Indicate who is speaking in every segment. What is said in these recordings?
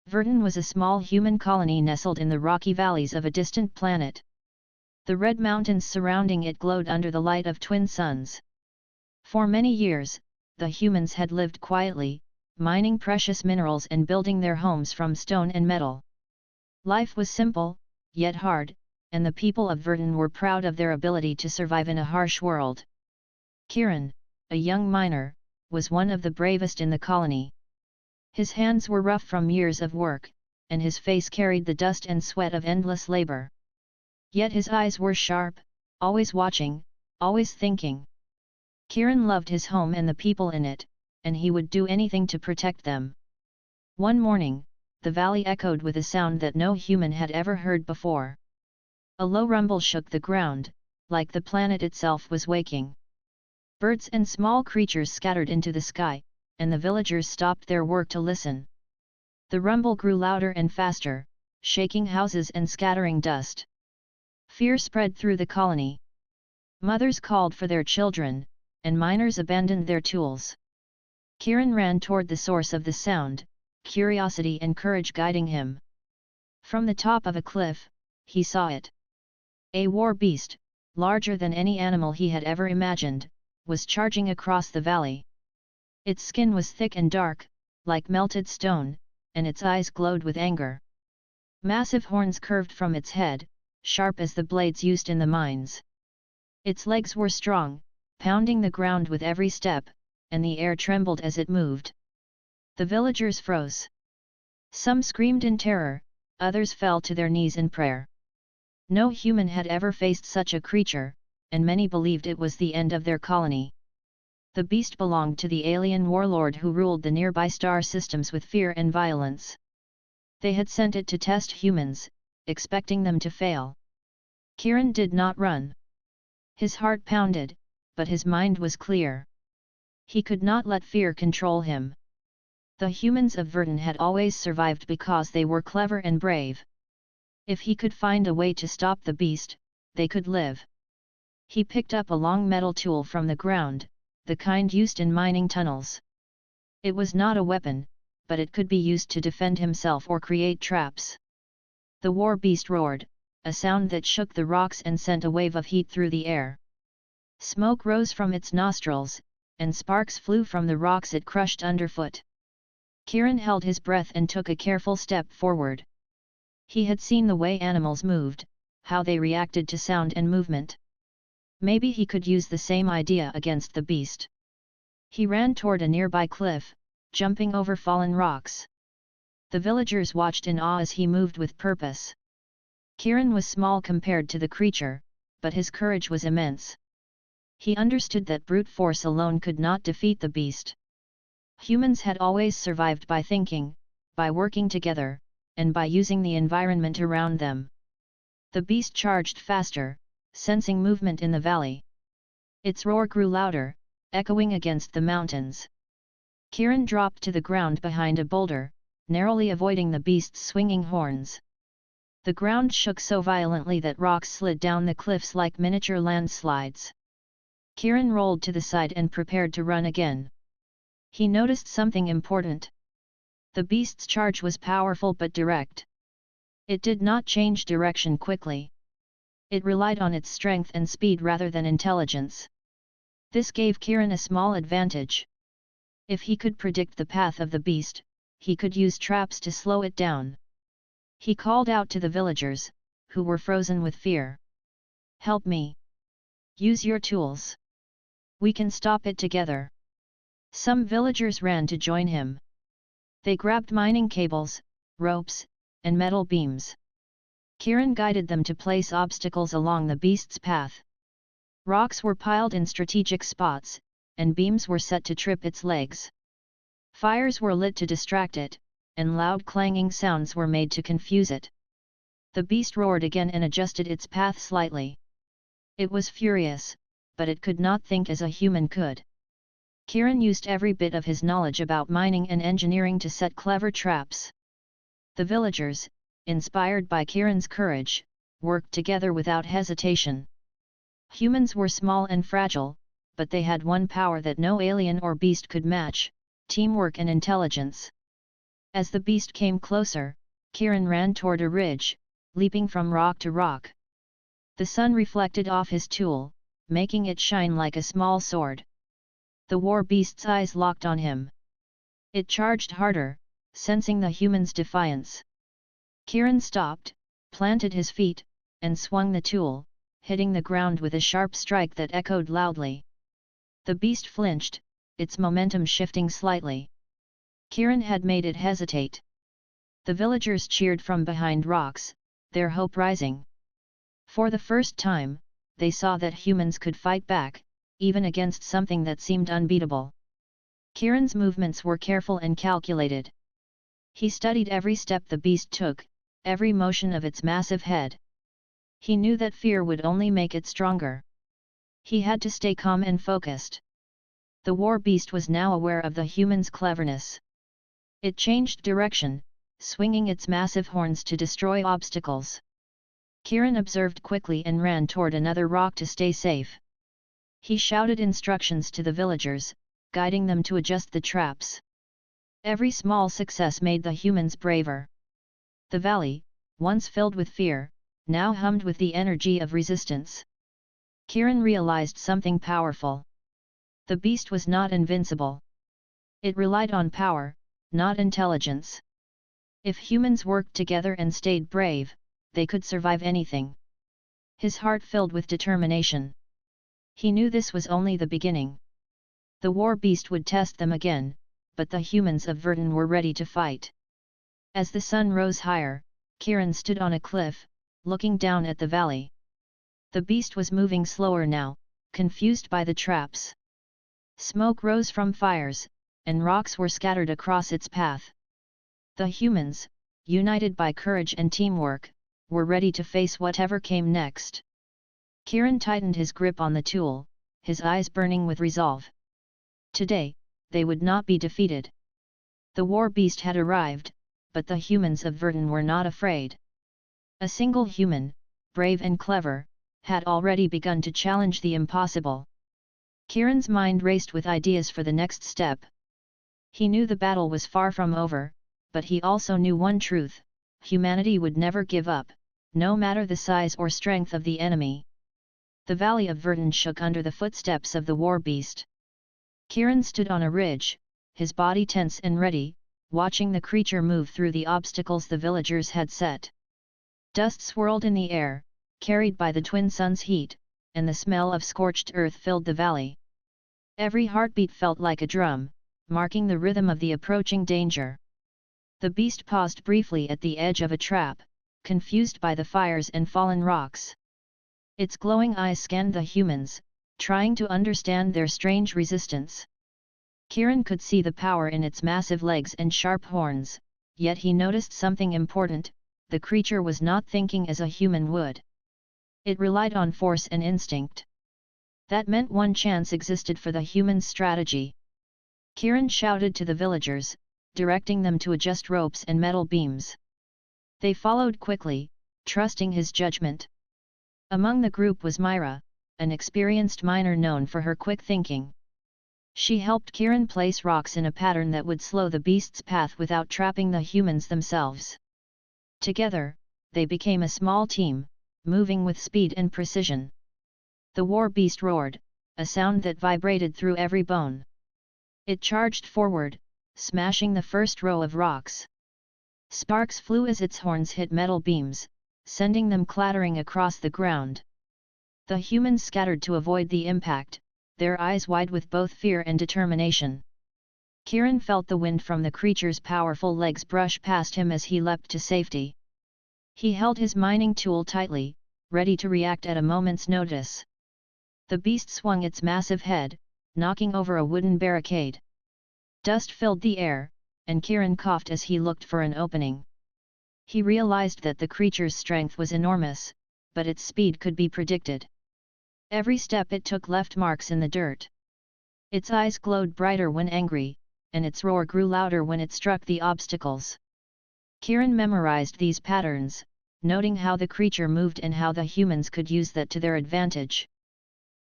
Speaker 1: Verdun was a small human colony nestled in the rocky valleys of a distant planet. The red mountains surrounding it glowed under the light of twin suns. For many years, the humans had lived quietly, mining precious minerals and building their homes from stone and metal. Life was simple, yet hard, and the people of Verdun were proud of their ability to survive in a harsh world. Kieran, a young miner, was one of the bravest in the colony. His hands were rough from years of work, and his face carried the dust and sweat of endless labor. Yet his eyes were sharp, always watching, always thinking. Kieran loved his home and the people in it, and he would do anything to protect them. One morning, the valley echoed with a sound that no human had ever heard before. A low rumble shook the ground, like the planet itself was waking. Birds and small creatures scattered into the sky, and the villagers stopped their work to listen. The rumble grew louder and faster, shaking houses and scattering dust. Fear spread through the colony. Mothers called for their children, and miners abandoned their tools. Kieran ran toward the source of the sound, curiosity and courage guiding him. From the top of a cliff, he saw it. A war beast, larger than any animal he had ever imagined, was charging across the valley. Its skin was thick and dark, like melted stone, and its eyes glowed with anger. Massive horns curved from its head, sharp as the blades used in the mines. Its legs were strong, pounding the ground with every step, and the air trembled as it moved. The villagers froze. Some screamed in terror, others fell to their knees in prayer. No human had ever faced such a creature, and many believed it was the end of their colony. The beast belonged to the alien warlord who ruled the nearby star systems with fear and violence. They had sent it to test humans, expecting them to fail. Kieran did not run. His heart pounded, but his mind was clear. He could not let fear control him. The humans of Verdun had always survived because they were clever and brave. If he could find a way to stop the beast, they could live. He picked up a long metal tool from the ground, the kind used in mining tunnels. It was not a weapon, but it could be used to defend himself or create traps. The war beast roared, a sound that shook the rocks and sent a wave of heat through the air. Smoke rose from its nostrils, and sparks flew from the rocks it crushed underfoot. Kieran held his breath and took a careful step forward. He had seen the way animals moved, how they reacted to sound and movement. Maybe he could use the same idea against the beast. He ran toward a nearby cliff, jumping over fallen rocks. The villagers watched in awe as he moved with purpose. Kieran was small compared to the creature, but his courage was immense. He understood that brute force alone could not defeat the beast. Humans had always survived by thinking, by working together, and by using the environment around them. The beast charged faster, sensing movement in the valley. Its roar grew louder, echoing against the mountains. Kieran dropped to the ground behind a boulder, narrowly avoiding the beast's swinging horns. The ground shook so violently that rocks slid down the cliffs like miniature landslides. Kieran rolled to the side and prepared to run again. He noticed something important. The beast's charge was powerful but direct. It did not change direction quickly. It relied on its strength and speed rather than intelligence. This gave Kieran a small advantage. If he could predict the path of the beast, he could use traps to slow it down. He called out to the villagers, who were frozen with fear. "Help me! Use your tools! We can stop it together!" Some villagers ran to join him. They grabbed mining cables, ropes, and metal beams. Kieran guided them to place obstacles along the beast's path. Rocks were piled in strategic spots, and beams were set to trip its legs. Fires were lit to distract it, and loud clanging sounds were made to confuse it. The beast roared again and adjusted its path slightly. It was furious, but it could not think as a human could. Kieran used every bit of his knowledge about mining and engineering to set clever traps. The villagers, inspired by Kieran's courage, worked together without hesitation. Humans were small and fragile, but they had one power that no alien or beast could match: teamwork and intelligence. As the beast came closer, Kiran ran toward a ridge, leaping from rock to rock. The sun reflected off his tool, making it shine like a small sword. The war beast's eyes locked on him. It charged harder, sensing the human's defiance. Kiran stopped, planted his feet, and swung the tool, hitting the ground with a sharp strike that echoed loudly. The beast flinched, its momentum shifting slightly. Kiran had made it hesitate. The villagers cheered from behind rocks, their hope rising. For the first time, they saw that humans could fight back, even against something that seemed unbeatable. Kiran's movements were careful and calculated. He studied every step the beast took, every motion of its massive head. He knew that fear would only make it stronger. He had to stay calm and focused. The war beast was now aware of the human's cleverness. It changed direction, swinging its massive horns to destroy obstacles. Kiran observed quickly and ran toward another rock to stay safe. He shouted instructions to the villagers, guiding them to adjust the traps. Every small success made the humans braver. The valley, once filled with fear, now hummed with the energy of resistance. Kiran realized something powerful. The beast was not invincible. It relied on power, not intelligence. If humans worked together and stayed brave, they could survive anything. His heart filled with determination. He knew this was only the beginning. The war beast would test them again, but the humans of Verdun were ready to fight. As the sun rose higher, Kiran stood on a cliff, looking down at the valley. The beast was moving slower now, confused by the traps. Smoke rose from fires, and rocks were scattered across its path. The humans, united by courage and teamwork, were ready to face whatever came next. Kiran tightened his grip on the tool, his eyes burning with resolve. Today, they would not be defeated. The war beast had arrived, but the humans of Verdun were not afraid. A single human, brave and clever, had already begun to challenge the impossible. Kiran's mind raced with ideas for the next step. He knew the battle was far from over, but he also knew one truth: humanity would never give up, no matter the size or strength of the enemy. The valley of Verdun shook under the footsteps of the war beast. Kiran stood on a ridge, his body tense and ready, watching the creature move through the obstacles the villagers had set. Dust swirled in the air, carried by the twin suns' heat, and the smell of scorched earth filled the valley. Every heartbeat felt like a drum, marking the rhythm of the approaching danger. The beast paused briefly at the edge of a trap, confused by the fires and fallen rocks. Its glowing eyes scanned the humans, trying to understand their strange resistance. Kiran could see the power in its massive legs and sharp horns, yet he noticed something important: the creature was not thinking as a human would. It relied on force and instinct. That meant one chance existed for the human's strategy. Kiran shouted to the villagers, directing them to adjust ropes and metal beams. They followed quickly, trusting his judgment. Among the group was Myra, an experienced miner known for her quick thinking. She helped Kiran place rocks in a pattern that would slow the beast's path without trapping the humans themselves. Together, they became a small team, moving with speed and precision. The war beast roared, a sound that vibrated through every bone. It charged forward, smashing the first row of rocks. Sparks flew as its horns hit metal beams, sending them clattering across the ground. The humans scattered to avoid the impact, their eyes wide with both fear and determination. Kiran felt the wind from the creature's powerful legs brush past him as he leapt to safety. He held his mining tool tightly, ready to react at a moment's notice. The beast swung its massive head, knocking over a wooden barricade. Dust filled the air, and Kiran coughed as he looked for an opening. He realized that the creature's strength was enormous, but its speed could be predicted. Every step it took left marks in the dirt. Its eyes glowed brighter when angry, and its roar grew louder when it struck the obstacles. Kiran memorized these patterns, noting how the creature moved and how the humans could use that to their advantage.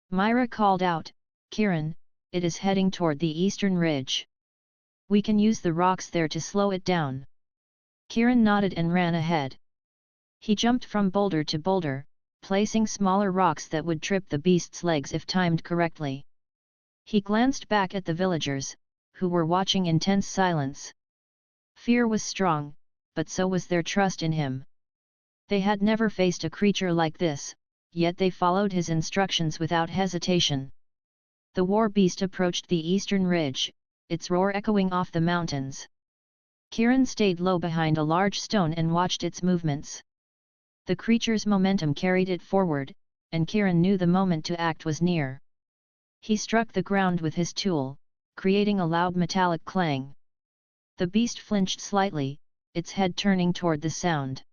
Speaker 1: Myra called out, "Kiran, it is heading toward the eastern ridge. We can use the rocks there to slow it down." Kieran nodded and ran ahead. He jumped from boulder to boulder, placing smaller rocks that would trip the beast's legs if timed correctly. He glanced back at the villagers, who were watching in tense silence. Fear was strong, but so was their trust in him. They had never faced a creature like this, yet they followed his instructions without hesitation. The war beast approached the eastern ridge, its roar echoing off the mountains. Kieran stayed low behind a large stone and watched its movements. The creature's momentum carried it forward, and Kieran knew the moment to act was near. He struck the ground with his tool, creating a loud metallic clang. The beast flinched slightly, its head turning toward the sound.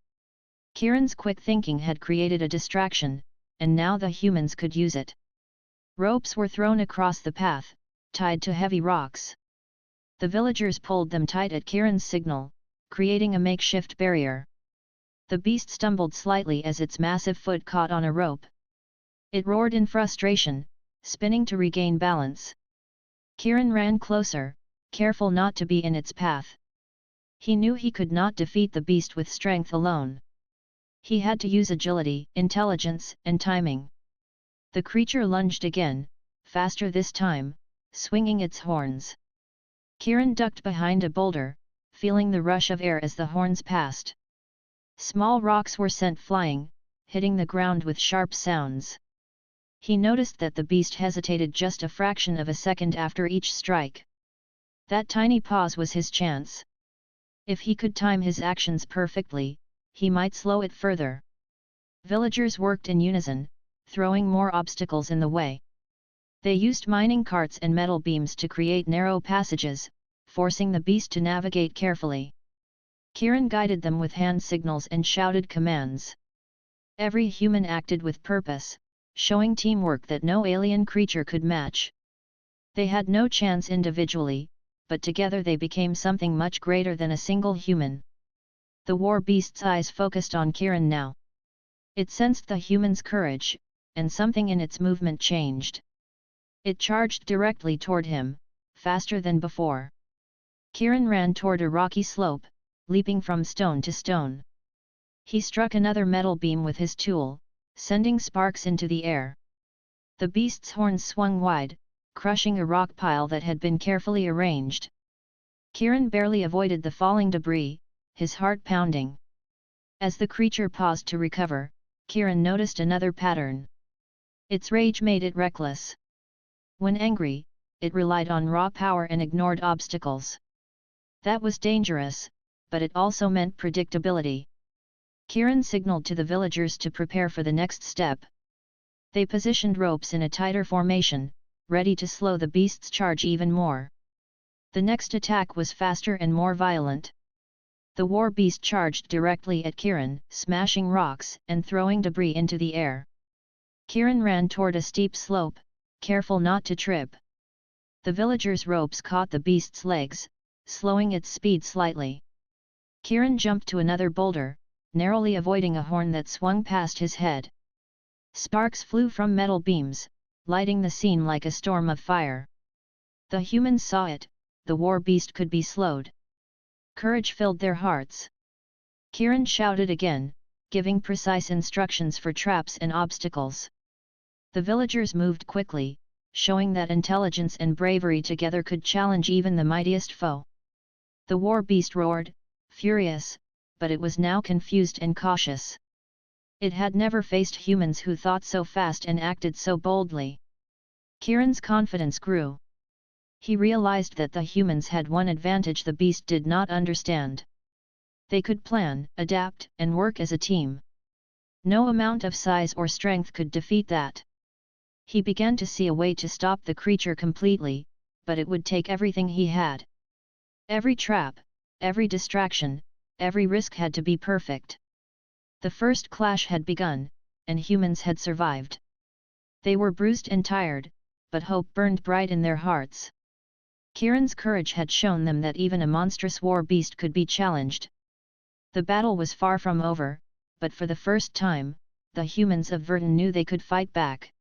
Speaker 1: Kieran's quick thinking had created a distraction, and now the humans could use it. Ropes were thrown across the path, tied to heavy rocks. The villagers pulled them tight at Kieran's signal, creating a makeshift barrier. The beast stumbled slightly as its massive foot caught on a rope. It roared in frustration, spinning to regain balance. Kieran ran closer, careful not to be in its path. He knew he could not defeat the beast with strength alone. He had to use agility, intelligence, and timing. The creature lunged again, faster this time, swinging its horns. Kieran ducked behind a boulder, feeling the rush of air as the horns passed. Small rocks were sent flying, hitting the ground with sharp sounds. He noticed that the beast hesitated just a fraction of a second after each strike. That tiny pause was his chance. If he could time his actions perfectly, he might slow it further. Villagers worked in unison, throwing more obstacles in the way. They used mining carts and metal beams to create narrow passages, forcing the beast to navigate carefully. Kieran guided them with hand signals and shouted commands. Every human acted with purpose, showing teamwork that no alien creature could match. They had no chance individually, but together they became something much greater than a single human. The war beast's eyes focused on Kieran now. It sensed the human's courage, and something in its movement changed. It charged directly toward him, faster than before. Kieran ran toward a rocky slope, leaping from stone to stone. He struck another metal beam with his tool, sending sparks into the air. The beast's horns swung wide, crushing a rock pile that had been carefully arranged. Kieran barely avoided the falling debris, his heart pounding. As the creature paused to recover, Kieran noticed another pattern. Its rage made it reckless. When angry, it relied on raw power and ignored obstacles. That was dangerous, but it also meant predictability. Kieran signaled to the villagers to prepare for the next step. They positioned ropes in a tighter formation, ready to slow the beast's charge even more. The next attack was faster and more violent. The war beast charged directly at Kieran, smashing rocks and throwing debris into the air. Kieran ran toward a steep slope, careful not to trip. The villagers' ropes caught the beast's legs, slowing its speed slightly. Kieran jumped to another boulder, narrowly avoiding a horn that swung past his head. Sparks flew from metal beams, lighting the scene like a storm of fire. The humans saw it, the war beast could be slowed. Courage filled their hearts. Kieran shouted again, giving precise instructions for traps and obstacles. The villagers moved quickly, showing that intelligence and bravery together could challenge even the mightiest foe. The war beast roared, furious, but it was now confused and cautious. It had never faced humans who thought so fast and acted so boldly. Kieran's confidence grew. He realized that the humans had one advantage the beast did not understand. They could plan, adapt, and work as a team. No amount of size or strength could defeat that. He began to see a way to stop the creature completely, but it would take everything he had. Every trap, every distraction, every risk had to be perfect. The first clash had begun, and humans had survived. They were bruised and tired, but hope burned bright in their hearts. Kieran's courage had shown them that even a monstrous war beast could be challenged. The battle was far from over, but for the first time, the humans of Verdun knew they could fight back.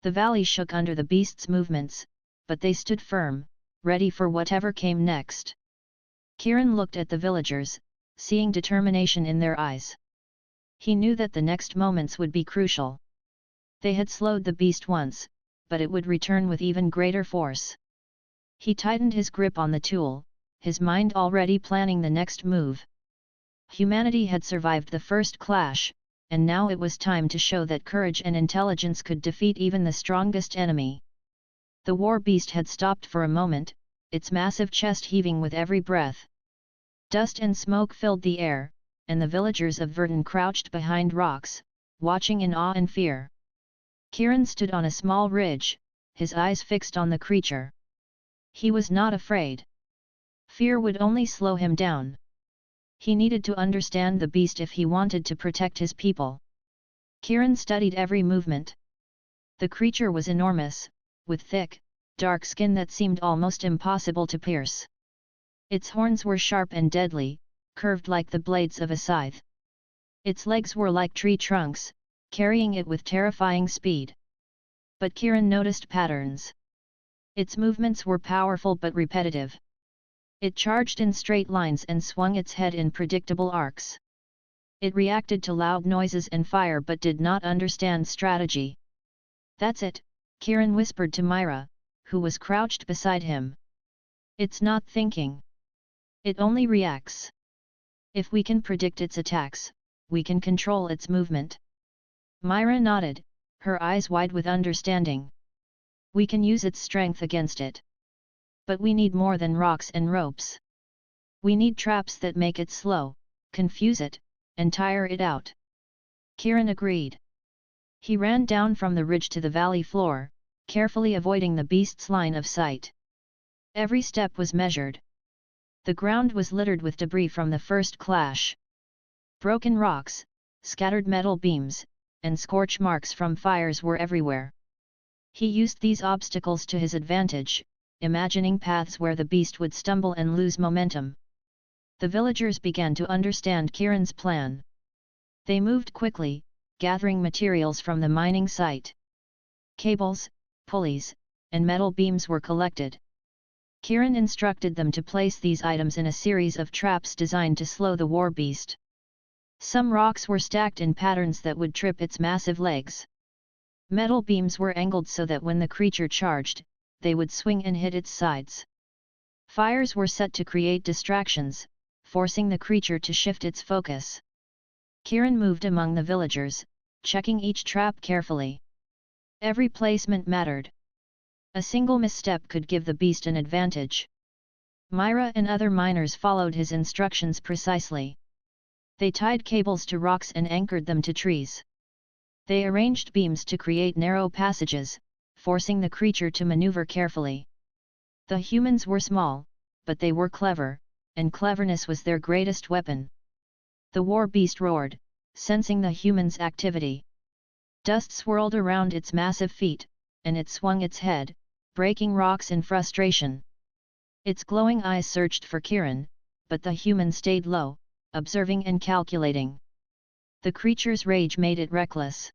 Speaker 1: The valley shook under the beast's movements, but they stood firm, ready for whatever came next. Kieran looked at the villagers, seeing determination in their eyes. He knew that the next moments would be crucial. They had slowed the beast once, but it would return with even greater force. He tightened his grip on the tool, his mind already planning the next move. Humanity had survived the first clash, and now it was time to show that courage and intelligence could defeat even the strongest enemy. The war beast had stopped for a moment, its massive chest heaving with every breath. Dust and smoke filled the air, and the villagers of Verdun crouched behind rocks, watching in awe and fear. Kieran stood on a small ridge, his eyes fixed on the creature. He was not afraid. Fear would only slow him down. He needed to understand the beast if he wanted to protect his people. Kieran studied every movement. The creature was enormous, with thick, dark skin that seemed almost impossible to pierce. Its horns were sharp and deadly, curved like the blades of a scythe. Its legs were like tree trunks, carrying it with terrifying speed. But Kieran noticed patterns. Its movements were powerful but repetitive. It charged in straight lines and swung its head in predictable arcs. It reacted to loud noises and fire but did not understand strategy. "That's it," Kieran whispered to Myra, who was crouched beside him. "It's not thinking. It only reacts. If we can predict its attacks, we can control its movement." Myra nodded, her eyes wide with understanding. "We can use its strength against it. But we need more than rocks and ropes. We need traps that make it slow, confuse it, and tire it out." Kieran agreed. He ran down from the ridge to the valley floor, carefully avoiding the beast's line of sight. Every step was measured. The ground was littered with debris from the first clash. Broken rocks, scattered metal beams, and scorch marks from fires were everywhere. He used these obstacles to his advantage, imagining paths where the beast would stumble and lose momentum. The villagers began to understand Kieran's plan. They moved quickly, gathering materials from the mining site. Cables, pulleys, and metal beams were collected. Kieran instructed them to place these items in a series of traps designed to slow the war beast. Some rocks were stacked in patterns that would trip its massive legs. Metal beams were angled so that when the creature charged, they would swing and hit its sides. Fires were set to create distractions, forcing the creature to shift its focus. Kieran moved among the villagers, checking each trap carefully. Every placement mattered. A single misstep could give the beast an advantage. Myra and other miners followed his instructions precisely. They tied cables to rocks and anchored them to trees. They arranged beams to create narrow passages, forcing the creature to maneuver carefully. The humans were small, but they were clever, and cleverness was their greatest weapon. The war beast roared, sensing the humans' activity. Dust swirled around its massive feet, and it swung its head, breaking rocks in frustration. Its glowing eyes searched for Kieran, but the human stayed low, observing and calculating. The creature's rage made it reckless.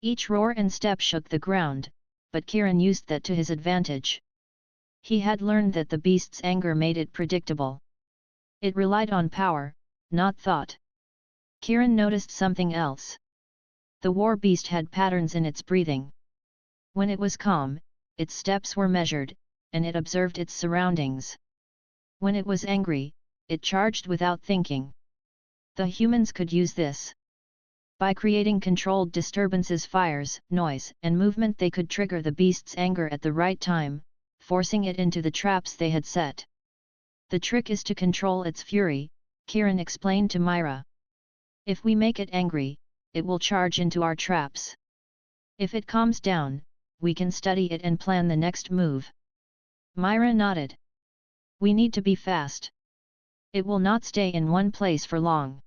Speaker 1: Each roar and step shook the ground, but Kieran used that to his advantage. He had learned that the beast's anger made it predictable. It relied on power, not thought. Kieran noticed something else. The war beast had patterns in its breathing. When it was calm, its steps were measured, and it observed its surroundings. When it was angry, it charged without thinking. The humans could use this. By creating controlled disturbances, fires, noise, and movement, they could trigger the beast's anger at the right time, forcing it into the traps they had set. "The trick is to control its fury," Kieran explained to Myra. "If we make it angry, it will charge into our traps. If it calms down, we can study it and plan the next move." Myra nodded. "We need to be fast. It will not stay in one place for long.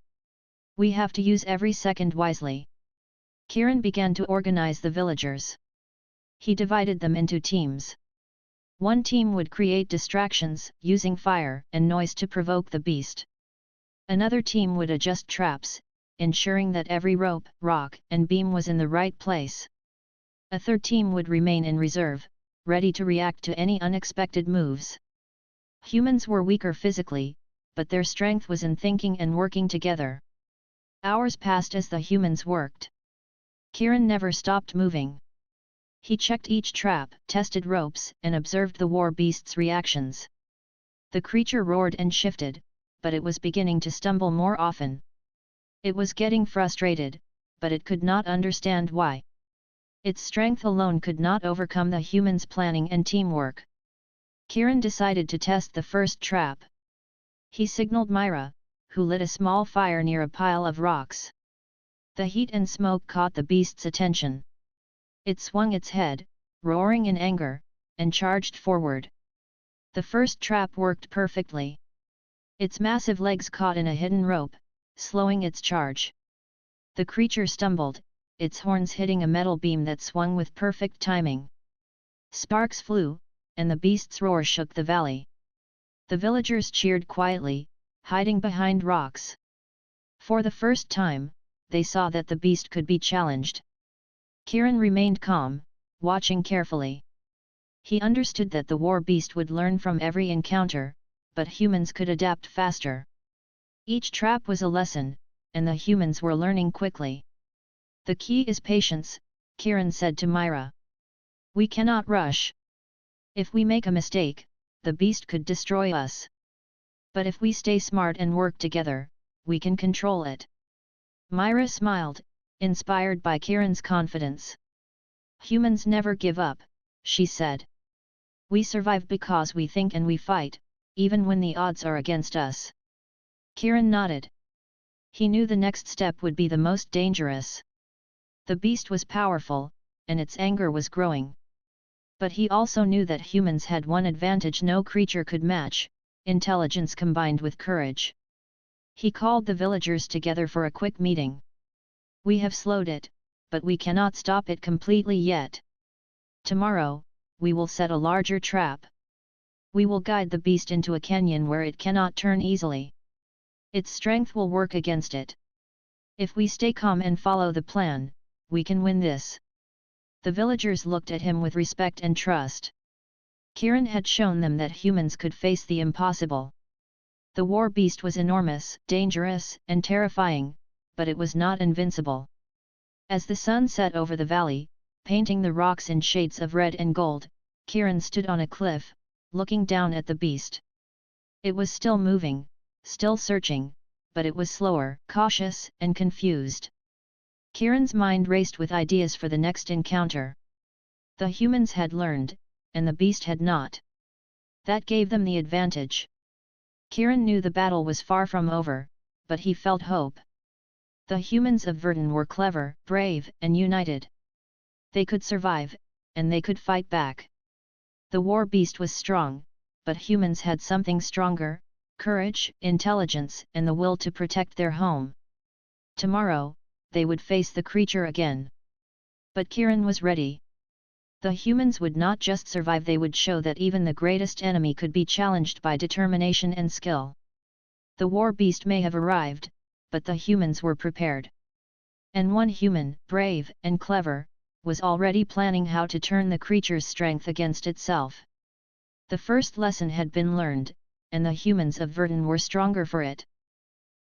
Speaker 1: We have to use every second wisely." Kieran began to organize the villagers. He divided them into teams. One team would create distractions, using fire and noise to provoke the beast. Another team would adjust traps, ensuring that every rope, rock, and beam was in the right place. A third team would remain in reserve, ready to react to any unexpected moves. Humans were weaker physically, but their strength was in thinking and working together. Hours passed as the humans worked. Kieran never stopped moving. He checked each trap, tested ropes, and observed the war beast's reactions. The creature roared and shifted, but it was beginning to stumble more often. It was getting frustrated, but it could not understand why. Its strength alone could not overcome the humans' planning and teamwork. Kieran decided to test the first trap. He signaled Myra, who lit a small fire near a pile of rocks. The heat and smoke caught the beast's attention. It swung its head, roaring in anger, and charged forward. The first trap worked perfectly. Its massive legs caught in a hidden rope, slowing its charge. The creature stumbled, its horns hitting a metal beam that swung with perfect timing. Sparks flew, and the beast's roar shook the valley. The villagers cheered quietly, hiding behind rocks. For the first time, they saw that the beast could be challenged. Kieran remained calm, watching carefully. He understood that the war beast would learn from every encounter, but humans could adapt faster. Each trap was a lesson, and the humans were learning quickly. The key is patience, Kieran said to Myra. We cannot rush. If we make a mistake, the beast could destroy us. But if we stay smart and work together, we can control it. Myra smiled, inspired by Kieran's confidence. Humans never give up, she said. We survive because we think and we fight, even when the odds are against us. Kieran nodded. He knew the next step would be the most dangerous. The beast was powerful, and its anger was growing. But he also knew that humans had one advantage no creature could match: intelligence combined with courage. He called the villagers together for a quick meeting. We have slowed it, but we cannot stop it completely yet. Tomorrow, we will set a larger trap. We will guide the beast into a canyon where it cannot turn easily. Its strength will work against it. If we stay calm and follow the plan, we can win this. The villagers looked at him with respect and trust. Kieran had shown them that humans could face the impossible. The war beast was enormous, dangerous, and terrifying, but it was not invincible. As the sun set over the valley, painting the rocks in shades of red and gold, Kieran stood on a cliff, looking down at the beast. It was still moving, still searching, but it was slower, cautious, and confused. Kieran's mind raced with ideas for the next encounter. The humans had learned, and the beast had not. That gave them the advantage. Kieran knew the battle was far from over, but he felt hope. The humans of Verdun were clever, brave, and united. They could survive, and they could fight back. The war beast was strong, but humans had something stronger: courage, intelligence, and the will to protect their home. Tomorrow, they would face the creature again. But Kieran was ready. The humans would not just survive, they would show that even the greatest enemy could be challenged by determination and skill. The war beast may have arrived, but the humans were prepared. And one human, brave and clever, was already planning how to turn the creature's strength against itself. The first lesson had been learned, and the humans of Verdun were stronger for it.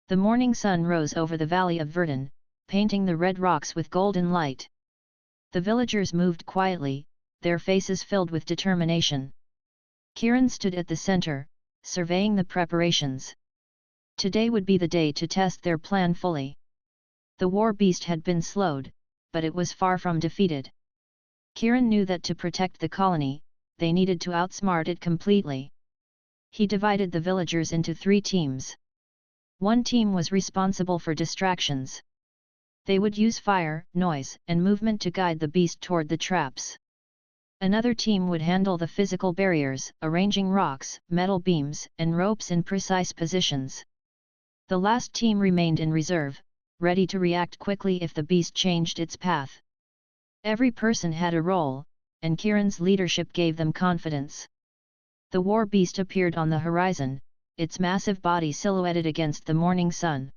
Speaker 1: The morning sun rose over the valley of Verdun, painting the red rocks with golden light. The villagers moved quietly, their faces filled with determination. Kieran stood at the center, surveying the preparations. Today would be the day to test their plan fully. The war beast had been slowed, but it was far from defeated. Kieran knew that to protect the colony, they needed to outsmart it completely. He divided the villagers into 3 teams. One team was responsible for distractions. They would use fire, noise, and movement to guide the beast toward the traps. Another team would handle the physical barriers, arranging rocks, metal beams, and ropes in precise positions. The last team remained in reserve, ready to react quickly if the beast changed its path. Every person had a role, and Kieran's leadership gave them confidence. The war beast appeared on the horizon, its massive body silhouetted against the morning sun.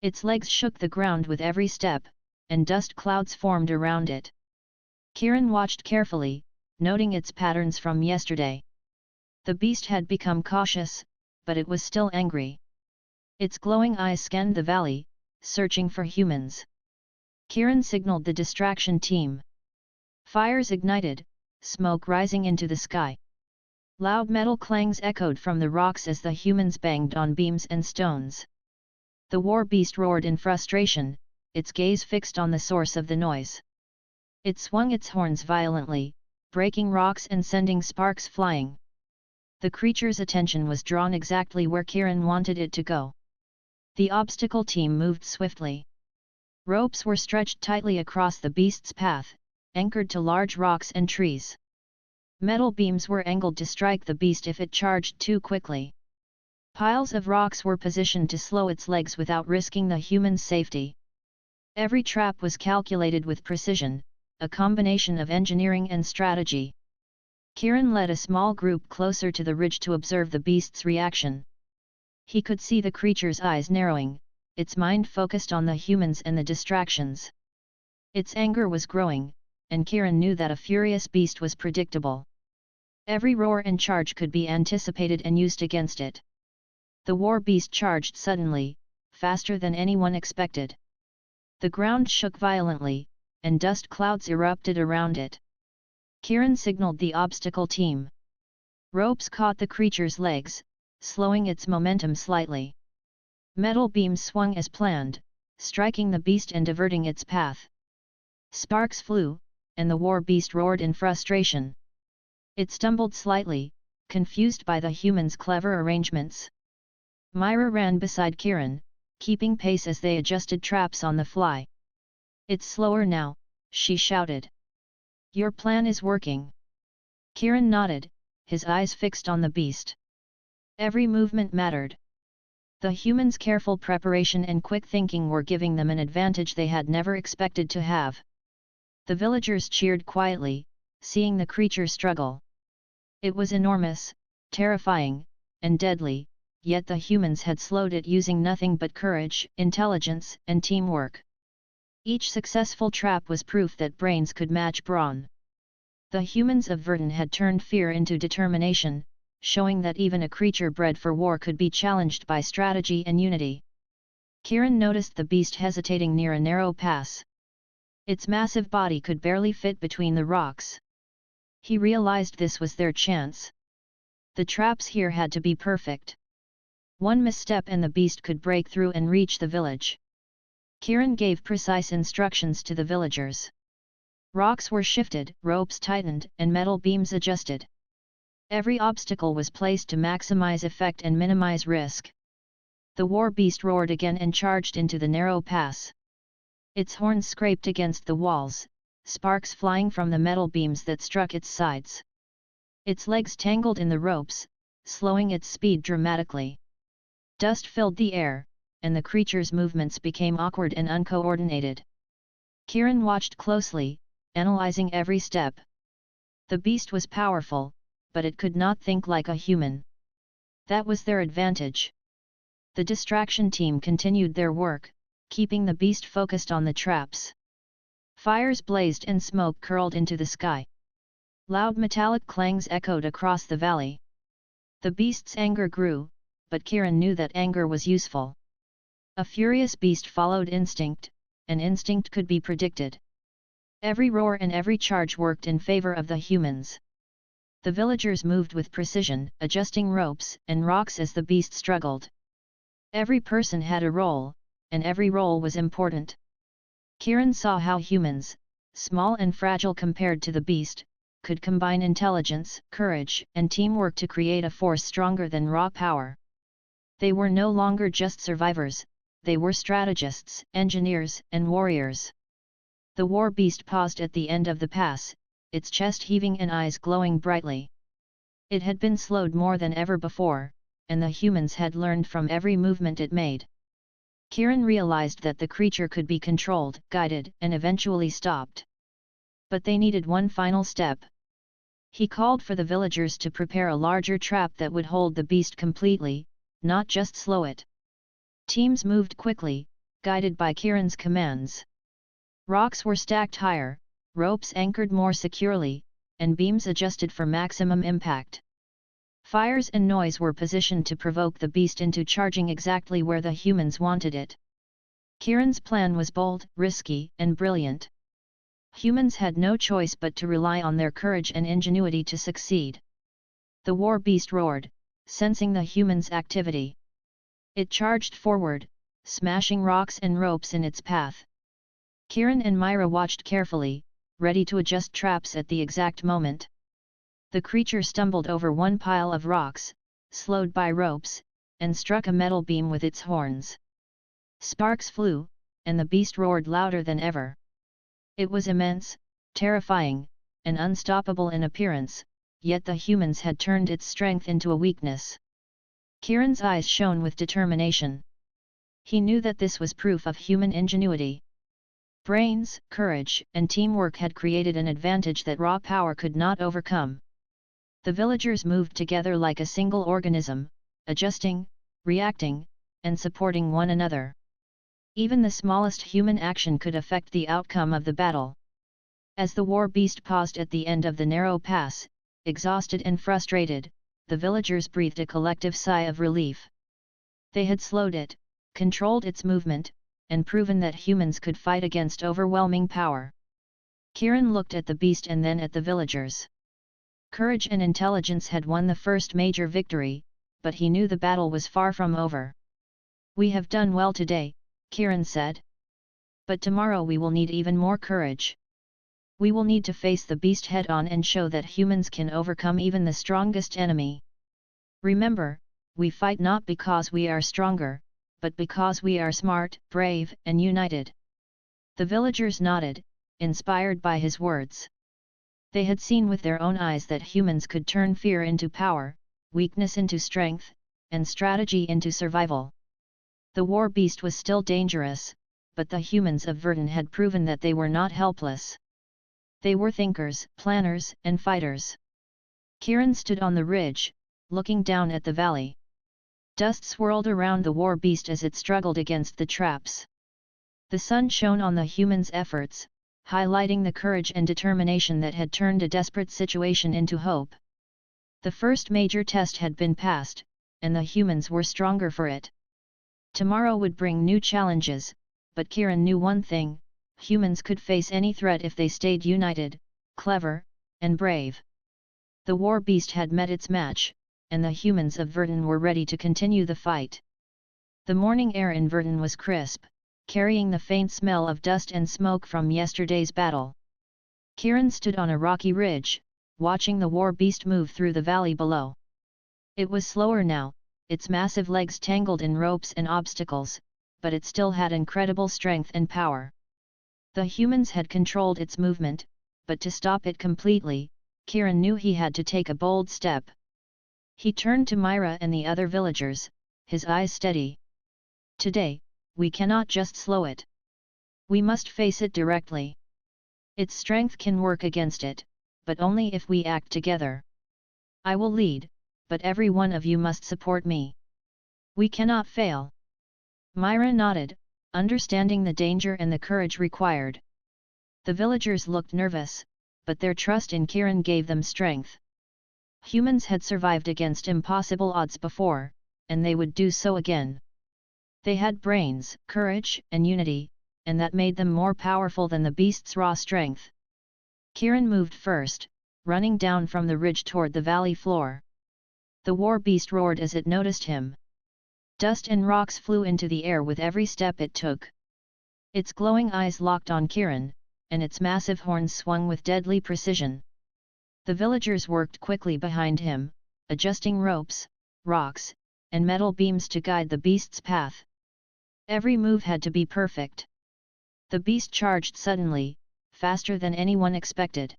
Speaker 1: Its legs shook the ground with every step, and dust clouds formed around it. Kieran watched carefully, noting its patterns from yesterday. The beast had become cautious, but it was still angry. Its glowing eyes scanned the valley, searching for humans. Kieran signaled the distraction team. Fires ignited, smoke rising into the sky. Loud metal clangs echoed from the rocks as the humans banged on beams and stones. The war beast roared in frustration, its gaze fixed on the source of the noise. It swung its horns violently, breaking rocks and sending sparks flying. The creature's attention was drawn exactly where Kieran wanted it to go. The obstacle team moved swiftly. Ropes were stretched tightly across the beast's path, anchored to large rocks and trees. Metal beams were angled to strike the beast if it charged too quickly. Piles of rocks were positioned to slow its legs without risking the human's safety. Every trap was calculated with precision, a combination of engineering and strategy. Kieran led a small group closer to the ridge to observe the beast's reaction. He could see the creature's eyes narrowing, its mind focused on the humans and the distractions. Its anger was growing, and Kieran knew that a furious beast was predictable. Every roar and charge could be anticipated and used against it. The war beast charged suddenly, faster than anyone expected. The ground shook violently, and dust clouds erupted around it. Kieran signaled the obstacle team. Ropes caught the creature's legs, slowing its momentum slightly. Metal beams swung as planned, striking the beast and diverting its path. Sparks flew, and the war beast roared in frustration. It stumbled slightly, confused by the humans' clever arrangements. Myra ran beside Kieran, keeping pace as they adjusted traps on the fly. "It's slower now," she shouted. "Your plan is working." Kieran nodded, his eyes fixed on the beast. Every movement mattered. The humans' careful preparation and quick thinking were giving them an advantage they had never expected to have. The villagers cheered quietly, seeing the creature struggle. It was enormous, terrifying, and deadly, yet the humans had slowed it using nothing but courage, intelligence, and teamwork. Each successful trap was proof that brains could match brawn. The humans of Verdun had turned fear into determination, showing that even a creature bred for war could be challenged by strategy and unity. Kieran noticed the beast hesitating near a narrow pass. Its massive body could barely fit between the rocks. He realized this was their chance. The traps here had to be perfect. One misstep and the beast could break through and reach the village. Kieran gave precise instructions to the villagers. Rocks were shifted, ropes tightened, and metal beams adjusted. Every obstacle was placed to maximize effect and minimize risk. The war beast roared again and charged into the narrow pass. Its horns scraped against the walls, sparks flying from the metal beams that struck its sides. Its legs tangled in the ropes, slowing its speed dramatically. Dust filled the air, and the creature's movements became awkward and uncoordinated. Kieran watched closely, analyzing every step. The beast was powerful, but it could not think like a human. That was their advantage. The distraction team continued their work, keeping the beast focused on the traps. Fires blazed and smoke curled into the sky. Loud metallic clangs echoed across the valley. The beast's anger grew, but Kieran knew that anger was useful. A furious beast followed instinct, and instinct could be predicted. Every roar and every charge worked in favor of the humans. The villagers moved with precision, adjusting ropes and rocks as the beast struggled. Every person had a role, and every role was important. Kieran saw how humans, small and fragile compared to the beast, could combine intelligence, courage, and teamwork to create a force stronger than raw power. They were no longer just survivors, they were strategists, engineers, and warriors. The war beast paused at the end of the pass, its chest heaving and eyes glowing brightly. It had been slowed more than ever before, and the humans had learned from every movement it made. Kieran realized that the creature could be controlled, guided, and eventually stopped. But they needed one final step. He called for the villagers to prepare a larger trap that would hold the beast completely, not just slow it. Teams moved quickly, guided by Kieran's commands. Rocks were stacked higher, ropes anchored more securely, and beams adjusted for maximum impact. Fires and noise were positioned to provoke the beast into charging exactly where the humans wanted it. Kieran's plan was bold, risky, and brilliant. Humans had no choice but to rely on their courage and ingenuity to succeed. The war beast roared, sensing the humans' activity. It charged forward, smashing rocks and ropes in its path. Kieran and Myra watched carefully, ready to adjust traps at the exact moment. The creature stumbled over one pile of rocks, slowed by ropes, and struck a metal beam with its horns. Sparks flew, and the beast roared louder than ever. It was immense, terrifying, and unstoppable in appearance, yet the humans had turned its strength into a weakness. Kieran's eyes shone with determination. He knew that this was proof of human ingenuity. Brains, courage, and teamwork had created an advantage that raw power could not overcome. The villagers moved together like a single organism, adjusting, reacting, and supporting one another. Even the smallest human action could affect the outcome of the battle. As the war beast paused at the end of the narrow pass, exhausted and frustrated, the villagers breathed a collective sigh of relief. They had slowed it, controlled its movement, and proven that humans could fight against overwhelming power. Kieran looked at the beast and then at the villagers. Courage and intelligence had won the first major victory, but he knew the battle was far from over. "We have done well today," Kieran said. "But tomorrow we will need even more courage. We will need to face the beast head-on and show that humans can overcome even the strongest enemy. Remember, we fight not because we are stronger, but because we are smart, brave, and united." The villagers nodded, inspired by his words. They had seen with their own eyes that humans could turn fear into power, weakness into strength, and strategy into survival. The war beast was still dangerous, but the humans of Verdun had proven that they were not helpless. They were thinkers, planners, and fighters. Kieran stood on the ridge, looking down at the valley. Dust swirled around the war beast as it struggled against the traps. The sun shone on the humans' efforts, highlighting the courage and determination that had turned a desperate situation into hope. The first major test had been passed, and the humans were stronger for it. Tomorrow would bring new challenges, but Kieran knew one thing: humans could face any threat if they stayed united, clever, and brave. The war beast had met its match, and the humans of Verdun were ready to continue the fight. The morning air in Verdun was crisp, carrying the faint smell of dust and smoke from yesterday's battle. Kieran stood on a rocky ridge, watching the war beast move through the valley below. It was slower now, its massive legs tangled in ropes and obstacles, but it still had incredible strength and power. The humans had controlled its movement, but to stop it completely, Kieran knew he had to take a bold step. He turned to Myra and the other villagers, his eyes steady. "Today, we cannot just slow it. We must face it directly. Its strength can work against it, but only if we act together. I will lead, but every one of you must support me. We cannot fail." Myra nodded, understanding the danger and the courage required. The villagers looked nervous, but their trust in Kieran gave them strength. Humans had survived against impossible odds before, and they would do so again. They had brains, courage, and unity, and that made them more powerful than the beast's raw strength. Kieran moved first, running down from the ridge toward the valley floor. The war beast roared as it noticed him. Dust and rocks flew into the air with every step it took. Its glowing eyes locked on Kieran, and its massive horns swung with deadly precision. The villagers worked quickly behind him, adjusting ropes, rocks, and metal beams to guide the beast's path. Every move had to be perfect. The beast charged suddenly, faster than anyone expected.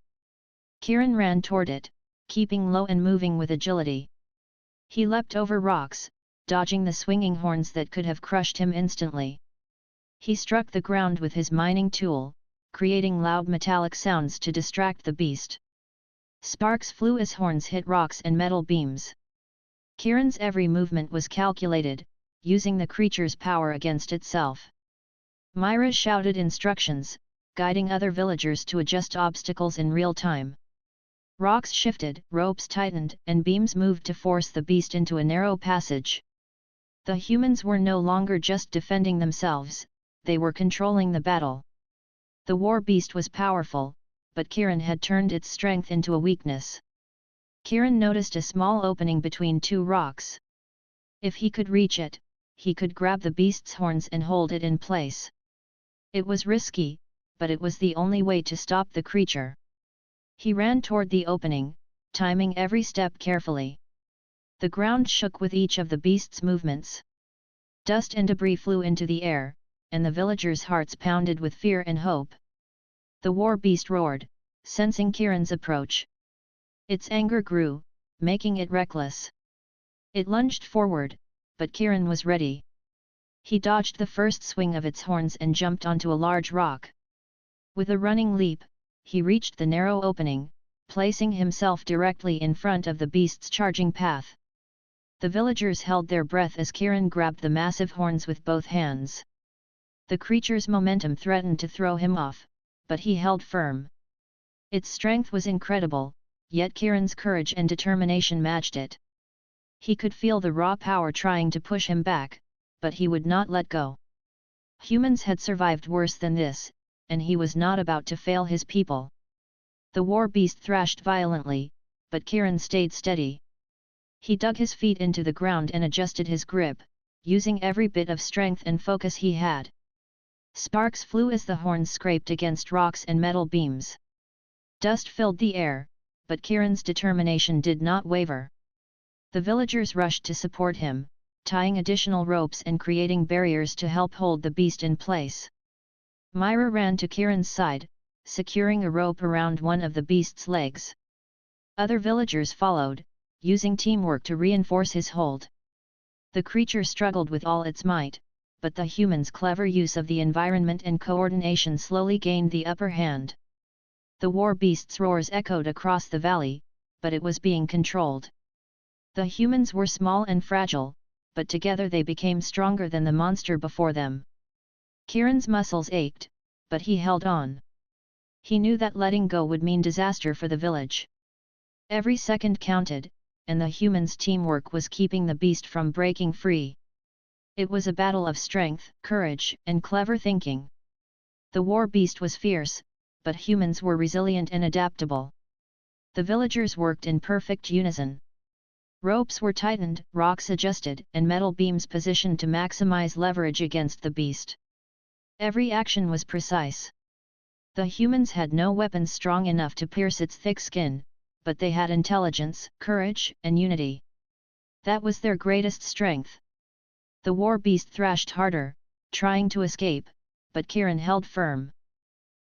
Speaker 1: Kieran ran toward it, keeping low and moving with agility. He leapt over rocks, dodging the swinging horns that could have crushed him instantly. He struck the ground with his mining tool, creating loud metallic sounds to distract the beast. Sparks flew as horns hit rocks and metal beams. Kieran's every movement was calculated, using the creature's power against itself. Myra shouted instructions, guiding other villagers to adjust obstacles in real time. Rocks shifted, ropes tightened, and beams moved to force the beast into a narrow passage. The humans were no longer just defending themselves, they were controlling the battle. The war beast was powerful, but Kieran had turned its strength into a weakness. Kieran noticed a small opening between two rocks. If he could reach it, he could grab the beast's horns and hold it in place. It was risky, but it was the only way to stop the creature. He ran toward the opening, timing every step carefully. The ground shook with each of the beast's movements. Dust and debris flew into the air, and the villagers' hearts pounded with fear and hope. The war beast roared, sensing Kieran's approach. Its anger grew, making it reckless. It lunged forward, but Kieran was ready. He dodged the first swing of its horns and jumped onto a large rock. With a running leap, he reached the narrow opening, placing himself directly in front of the beast's charging path. The villagers held their breath as Kieran grabbed the massive horns with both hands. The creature's momentum threatened to throw him off, but he held firm. Its strength was incredible, yet Kieran's courage and determination matched it. He could feel the raw power trying to push him back, but he would not let go. Humans had survived worse than this, and he was not about to fail his people. The war beast thrashed violently, but Kieran stayed steady. He dug his feet into the ground and adjusted his grip, using every bit of strength and focus he had. Sparks flew as the horns scraped against rocks and metal beams. Dust filled the air, but Kieran's determination did not waver. The villagers rushed to support him, tying additional ropes and creating barriers to help hold the beast in place. Myra ran to Kieran's side, securing a rope around one of the beast's legs. Other villagers followed, using teamwork to reinforce his hold. The creature struggled with all its might, but the humans' clever use of the environment and coordination slowly gained the upper hand. The war beast's roars echoed across the valley, but it was being controlled. The humans were small and fragile, but together they became stronger than the monster before them. Kieran's muscles ached, but he held on. He knew that letting go would mean disaster for the village. Every second counted, and the humans' teamwork was keeping the beast from breaking free. It was a battle of strength, courage, and clever thinking. The war beast was fierce, but humans were resilient and adaptable. The villagers worked in perfect unison. Ropes were tightened, rocks adjusted, and metal beams positioned to maximize leverage against the beast. Every action was precise. The humans had no weapons strong enough to pierce its thick skin, but they had intelligence, courage, and unity. That was their greatest strength. The war beast thrashed harder, trying to escape, but Kieran held firm.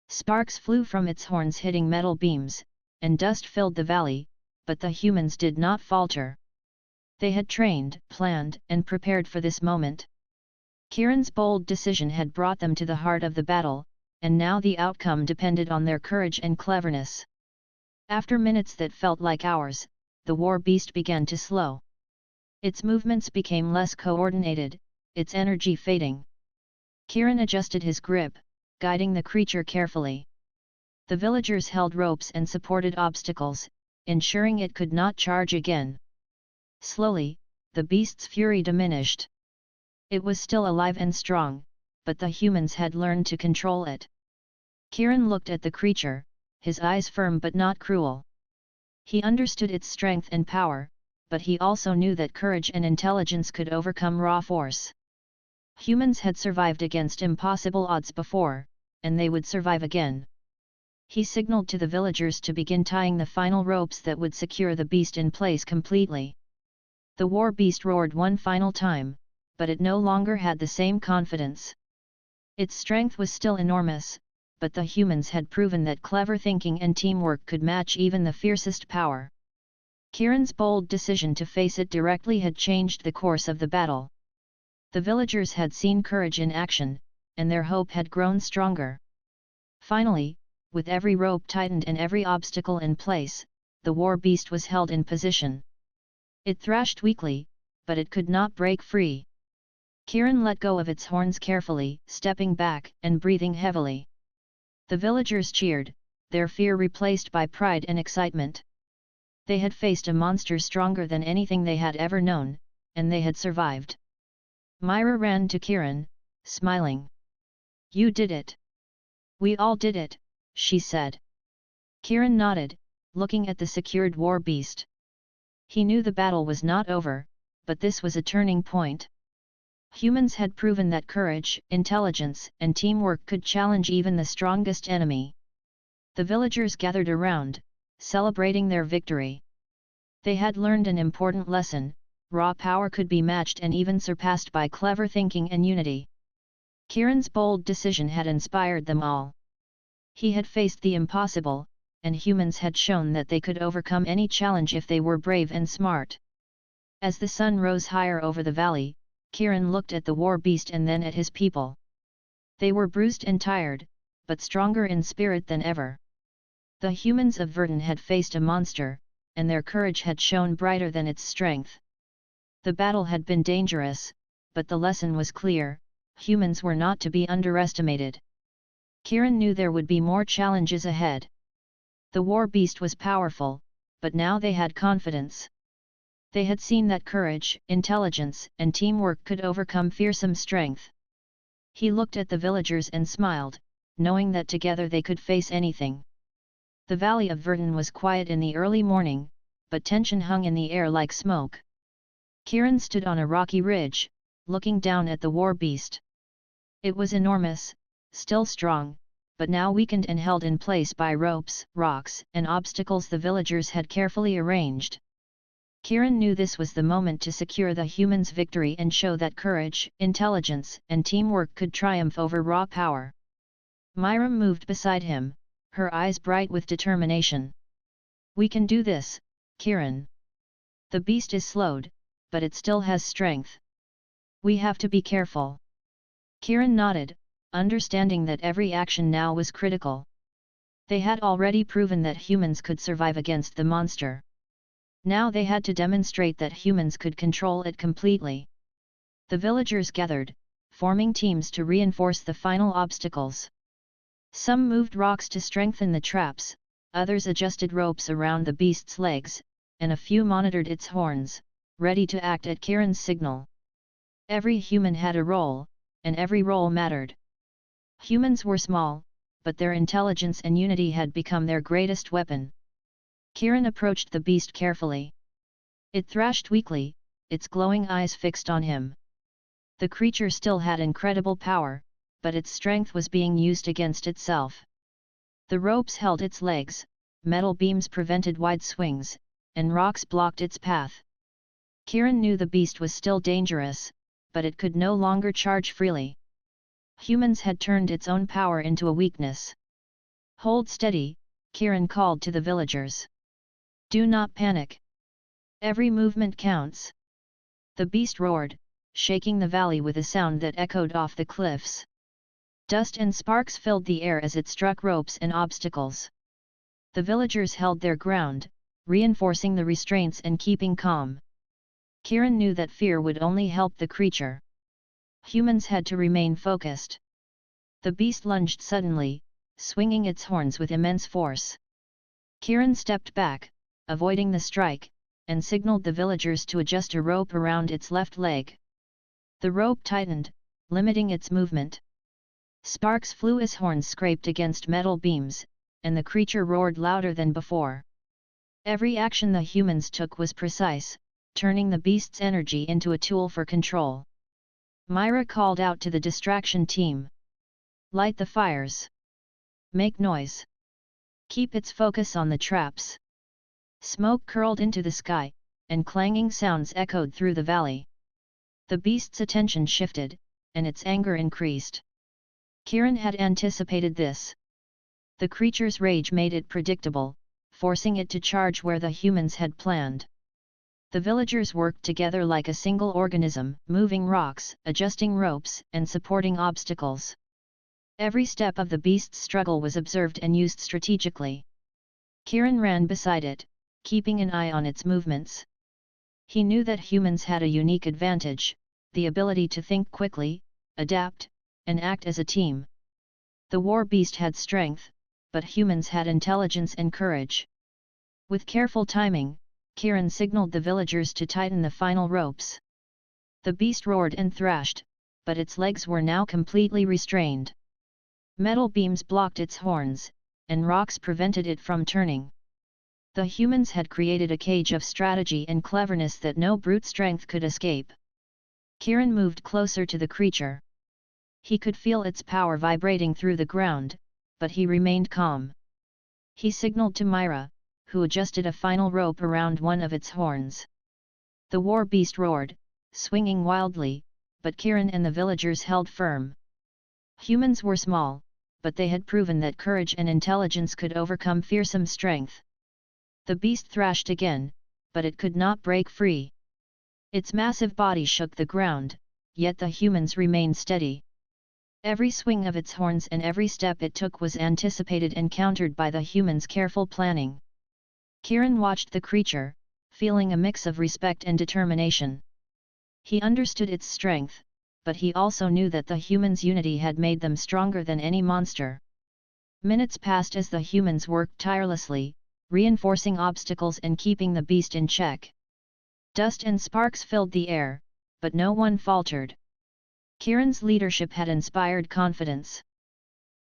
Speaker 1: Sparks flew from its horns hitting metal beams, and dust filled the valley, but the humans did not falter. They had trained, planned, and prepared for this moment. Kieran's bold decision had brought them to the heart of the battle, and now the outcome depended on their courage and cleverness. After minutes that felt like hours, the war beast began to slow. Its movements became less coordinated, its energy fading. Kieran adjusted his grip, guiding the creature carefully. The villagers held ropes and supported obstacles, ensuring it could not charge again. Slowly, the beast's fury diminished. It was still alive and strong, but the humans had learned to control it. Kieran looked at the creature, his eyes firm but not cruel. He understood its strength and power, but he also knew that courage and intelligence could overcome raw force. Humans had survived against impossible odds before, and they would survive again. He signaled to the villagers to begin tying the final ropes that would secure the beast in place completely. The war beast roared one final time, but it no longer had the same confidence. Its strength was still enormous, but the humans had proven that clever thinking and teamwork could match even the fiercest power. Kieran's bold decision to face it directly had changed the course of the battle. The villagers had seen courage in action, and their hope had grown stronger. Finally, with every rope tightened and every obstacle in place, the war beast was held in position. It thrashed weakly, but it could not break free. Kieran let go of its horns carefully, stepping back and breathing heavily. The villagers cheered, their fear replaced by pride and excitement. They had faced a monster stronger than anything they had ever known, and they had survived. Myra ran to Kieran, smiling. "You did it. We all did it," she said. Kieran nodded, looking at the secured war beast. He knew the battle was not over, but this was a turning point. Humans had proven that courage, intelligence, and teamwork could challenge even the strongest enemy. The villagers gathered around, celebrating their victory. They had learned an important lesson: raw power could be matched and even surpassed by clever thinking and unity. Kieran's bold decision had inspired them all. He had faced the impossible, and humans had shown that they could overcome any challenge if they were brave and smart. As the sun rose higher over the valley, Kieran looked at the war beast and then at his people. They were bruised and tired, but stronger in spirit than ever. The humans of Verdun had faced a monster, and their courage had shone brighter than its strength. The battle had been dangerous, but the lesson was clear: humans were not to be underestimated. Kieran knew there would be more challenges ahead. The war beast was powerful, but now they had confidence. They had seen that courage, intelligence, and teamwork could overcome fearsome strength. He looked at the villagers and smiled, knowing that together they could face anything. The valley of Verdun was quiet in the early morning, but tension hung in the air like smoke. Kieran stood on a rocky ridge, looking down at the war beast. It was enormous, still strong, but now weakened and held in place by ropes, rocks, and obstacles the villagers had carefully arranged. Kieran knew this was the moment to secure the humans' victory and show that courage, intelligence, and teamwork could triumph over raw power. Myra moved beside him, her eyes bright with determination. "We can do this, Kieran. The beast is slowed, but it still has strength. We have to be careful." Kieran nodded, understanding that every action now was critical. They had already proven that humans could survive against the monster. Now they had to demonstrate that humans could control it completely. The villagers gathered, forming teams to reinforce the final obstacles. Some moved rocks to strengthen the traps, others adjusted ropes around the beast's legs, and a few monitored its horns, ready to act at Kieran's signal. Every human had a role, and every role mattered. Humans were small, but their intelligence and unity had become their greatest weapon. Kieran approached the beast carefully. It thrashed weakly, its glowing eyes fixed on him. The creature still had incredible power, but its strength was being used against itself. The ropes held its legs, metal beams prevented wide swings, and rocks blocked its path. Kieran knew the beast was still dangerous, but it could no longer charge freely. Humans had turned its own power into a weakness. "Hold steady," Kieran called to the villagers. "Do not panic. Every movement counts." The beast roared, shaking the valley with a sound that echoed off the cliffs. Dust and sparks filled the air as it struck ropes and obstacles. The villagers held their ground, reinforcing the restraints and keeping calm. Kieran knew that fear would only help the creature. Humans had to remain focused. The beast lunged suddenly, swinging its horns with immense force. Kieran stepped back, avoiding the strike, and signaled the villagers to adjust a rope around its left leg. The rope tightened, limiting its movement. Sparks flew as horns scraped against metal beams, and the creature roared louder than before. Every action the humans took was precise, turning the beast's energy into a tool for control. Myra called out to the distraction team. "Light the fires. Make noise. Keep its focus on the traps." Smoke curled into the sky, and clanging sounds echoed through the valley. The beast's attention shifted, and its anger increased. Kieran had anticipated this. The creature's rage made it predictable, forcing it to charge where the humans had planned. The villagers worked together like a single organism, moving rocks, adjusting ropes, and supporting obstacles. Every step of the beast's struggle was observed and used strategically. Kieran ran beside it, keeping an eye on its movements. He knew that humans had a unique advantage: the ability to think quickly, adapt, and act as a team. The war beast had strength, but humans had intelligence and courage. With careful timing, Kiran signaled the villagers to tighten the final ropes. The beast roared and thrashed, but its legs were now completely restrained. Metal beams blocked its horns, and rocks prevented it from turning. The humans had created a cage of strategy and cleverness that no brute strength could escape. Kiran moved closer to the creature. He could feel its power vibrating through the ground, but he remained calm. He signaled to Myra, who adjusted a final rope around one of its horns. The war beast roared, swinging wildly, but Kiran and the villagers held firm. Humans were small, but they had proven that courage and intelligence could overcome fearsome strength. The beast thrashed again, but it could not break free. Its massive body shook the ground, yet the humans remained steady. Every swing of its horns and every step it took was anticipated and countered by the humans' careful planning. Kiran watched the creature, feeling a mix of respect and determination. He understood its strength, but he also knew that the humans' unity had made them stronger than any monster. Minutes passed as the humans worked tirelessly, reinforcing obstacles and keeping the beast in check. Dust and sparks filled the air, but no one faltered. Kiran's leadership had inspired confidence.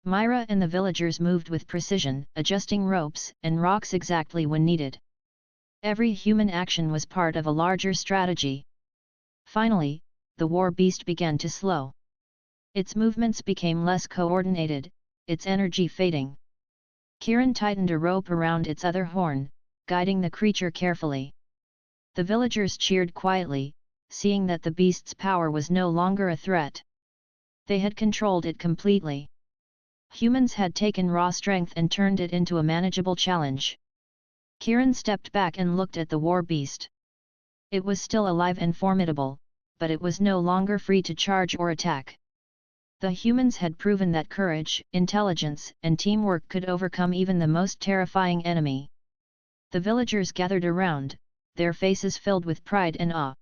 Speaker 1: Myra and the villagers moved with precision, adjusting ropes and rocks exactly when needed. Every human action was part of a larger strategy. Finally, the war beast began to slow. Its movements became less coordinated, its energy fading. Kiran tightened a rope around its other horn, guiding the creature carefully. The villagers cheered quietly, seeing that the beast's power was no longer a threat. They had controlled it completely. Humans had taken raw strength and turned it into a manageable challenge. Kiran stepped back and looked at the war beast. It was still alive and formidable, but it was no longer free to charge or attack. The humans had proven that courage, intelligence, and teamwork could overcome even the most terrifying enemy. The villagers gathered around, their faces filled with pride and awe.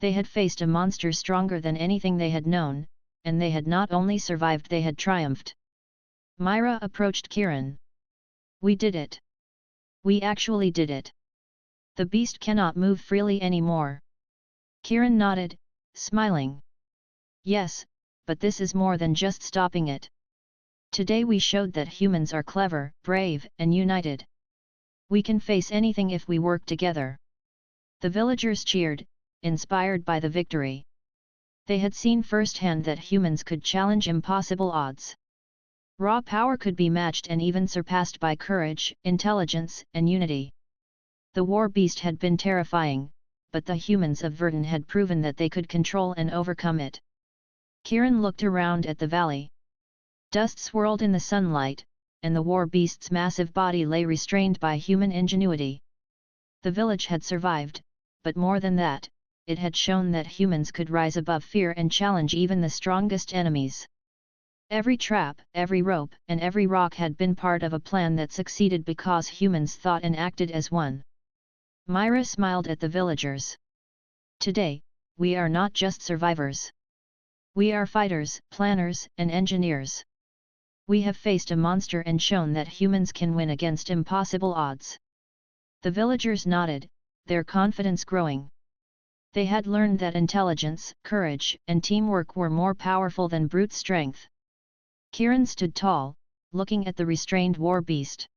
Speaker 1: They had faced a monster stronger than anything they had known, and they had not only survived, they had triumphed. Myra approached Kiran. "We did it. We actually did it. The beast cannot move freely anymore." Kiran nodded, smiling. "Yes, but this is more than just stopping it. Today we showed that humans are clever, brave, and united. We can face anything if we work together." The villagers cheered, inspired by the victory. They had seen firsthand that humans could challenge impossible odds. Raw power could be matched and even surpassed by courage, intelligence, and unity. The war beast had been terrifying, but the humans of Verdun had proven that they could control and overcome it. Kiran looked around at the valley. Dust swirled in the sunlight, and the war beast's massive body lay restrained by human ingenuity. The village had survived, but more than that, it had shown that humans could rise above fear and challenge even the strongest enemies. Every trap, every rope, and every rock had been part of a plan that succeeded because humans thought and acted as one. Myra smiled at the villagers. "Today, we are not just survivors. We are fighters, planners, and engineers. We have faced a monster and shown that humans can win against impossible odds." The villagers nodded, their confidence growing. They had learned that intelligence, courage, and teamwork were more powerful than brute strength. Kiran stood tall, looking at the restrained war beast.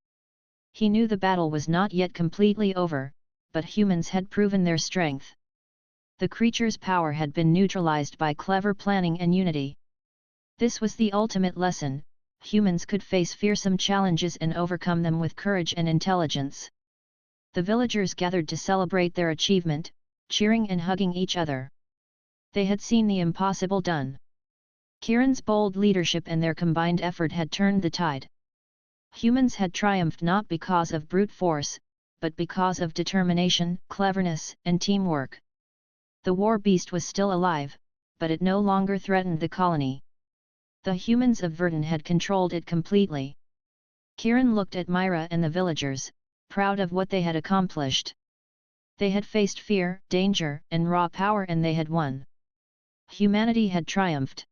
Speaker 1: He knew the battle was not yet completely over, but humans had proven their strength. The creature's power had been neutralized by clever planning and unity. This was the ultimate lesson: humans could face fearsome challenges and overcome them with courage and intelligence. The villagers gathered to celebrate their achievement, cheering and hugging each other. They had seen the impossible done. Kiran's bold leadership and their combined effort had turned the tide. Humans had triumphed not because of brute force, but because of determination, cleverness, and teamwork. The war beast was still alive, but it no longer threatened the colony. The humans of Verdun had controlled it completely. Kiran looked at Myra and the villagers, proud of what they had accomplished. They had faced fear, danger, and raw power, and they had won. Humanity had triumphed.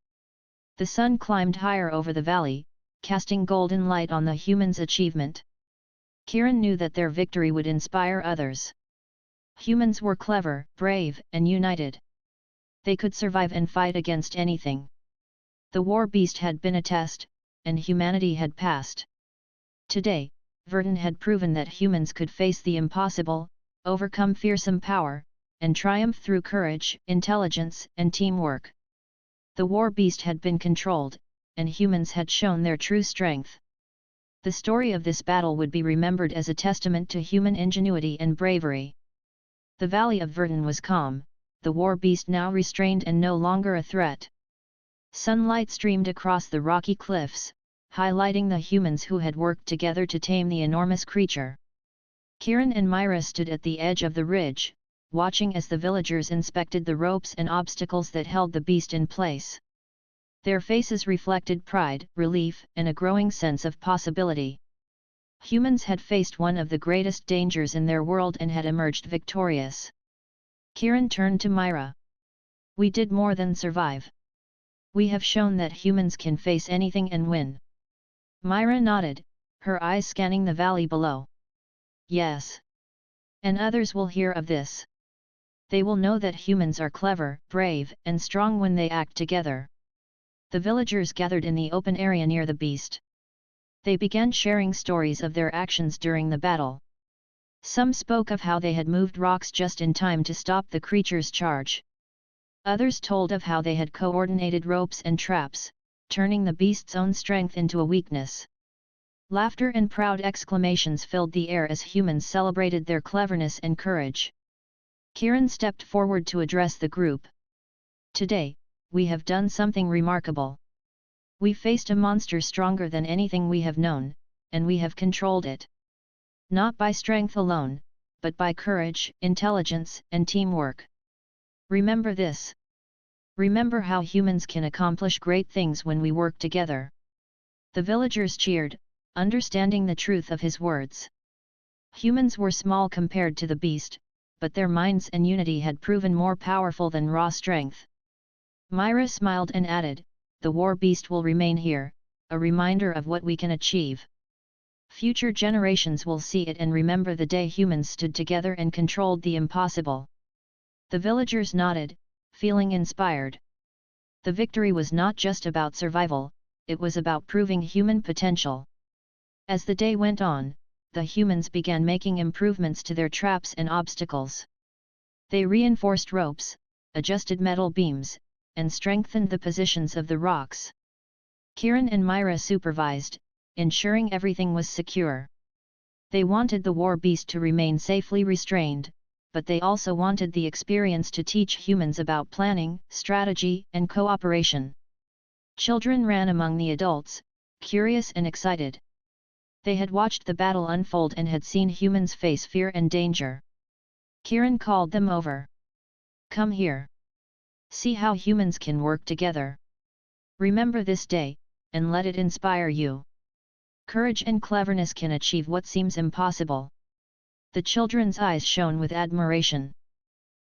Speaker 1: The sun climbed higher over the valley, casting golden light on the humans' achievement. Kieran knew that their victory would inspire others. Humans were clever, brave, and united. They could survive and fight against anything. The war beast had been a test, and humanity had passed. Today, Verdun had proven that humans could face the impossible, overcome fearsome power, and triumph through courage, intelligence, and teamwork. The war beast had been controlled, and humans had shown their true strength. The story of this battle would be remembered as a testament to human ingenuity and bravery. The Valley of Verdun was calm, the war beast now restrained and no longer a threat. Sunlight streamed across the rocky cliffs, highlighting the humans who had worked together to tame the enormous creature. Kieran and Myra stood at the edge of the ridge, watching as the villagers inspected the ropes and obstacles that held the beast in place. Their faces reflected pride, relief, and a growing sense of possibility. Humans had faced one of the greatest dangers in their world and had emerged victorious. Kieran turned to Myra. "We did more than survive. We have shown that humans can face anything and win." Myra nodded, her eyes scanning the valley below. "Yes. And others will hear of this. They will know that humans are clever, brave, and strong when they act together." The villagers gathered in the open area near the beast. They began sharing stories of their actions during the battle. Some spoke of how they had moved rocks just in time to stop the creature's charge. Others told of how they had coordinated ropes and traps, turning the beast's own strength into a weakness. Laughter and proud exclamations filled the air as humans celebrated their cleverness and courage. Kieran stepped forward to address the group. "Today, we have done something remarkable. We faced a monster stronger than anything we have known, and we have controlled it. Not by strength alone, but by courage, intelligence, and teamwork. Remember this. Remember how humans can accomplish great things when we work together." The villagers cheered, understanding the truth of his words. Humans were small compared to the beast, but their minds and unity had proven more powerful than raw strength. Myra smiled and added, "The war beast will remain here, a reminder of what we can achieve. Future generations will see it and remember the day humans stood together and controlled the impossible." The villagers nodded, feeling inspired. The victory was not just about survival, it was about proving human potential. As the day went on, the humans began making improvements to their traps and obstacles. They reinforced ropes, adjusted metal beams, and strengthened the positions of the rocks. Kieran and Myra supervised, ensuring everything was secure. They wanted the war beast to remain safely restrained, but they also wanted the experience to teach humans about planning, strategy, and cooperation. Children ran among the adults, curious and excited. They had watched the battle unfold and had seen humans face fear and danger. Kieran called them over. "Come here. See how humans can work together. Remember this day, and let it inspire you. Courage and cleverness can achieve what seems impossible." The children's eyes shone with admiration.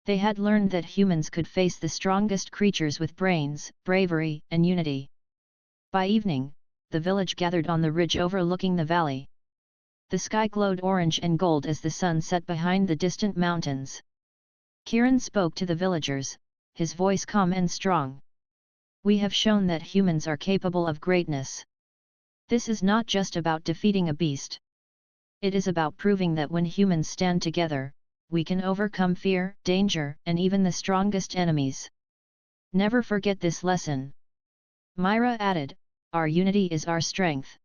Speaker 1: They had learned that humans could face the strongest creatures with brains, bravery, and unity. By evening, the village gathered on the ridge overlooking the valley. The sky glowed orange and gold as the sun set behind the distant mountains. Kieran spoke to the villagers, his voice calm and strong. "We have shown that humans are capable of greatness. This is not just about defeating a beast. It is about proving that when humans stand together, we can overcome fear, danger, and even the strongest enemies. Never forget this lesson." Myra added, "Our unity is our strength.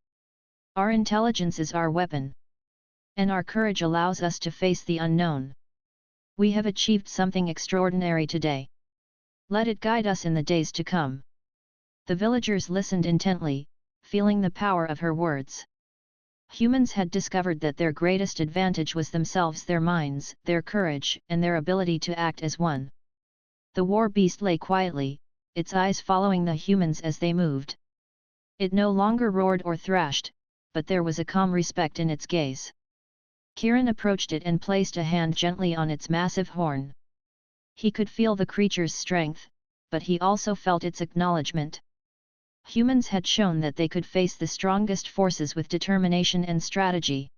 Speaker 1: Our intelligence is our weapon. And our courage allows us to face the unknown. We have achieved something extraordinary today. Let it guide us in the days to come." The villagers listened intently, feeling the power of her words. Humans had discovered that their greatest advantage was themselves, their minds, their courage, and their ability to act as one. The war beast lay quietly, its eyes following the humans as they moved. It no longer roared or thrashed, but there was a calm respect in its gaze. Kieran approached it and placed a hand gently on its massive horn. He could feel the creature's strength, but he also felt its acknowledgement. Humans had shown that they could face the strongest forces with determination and strategy.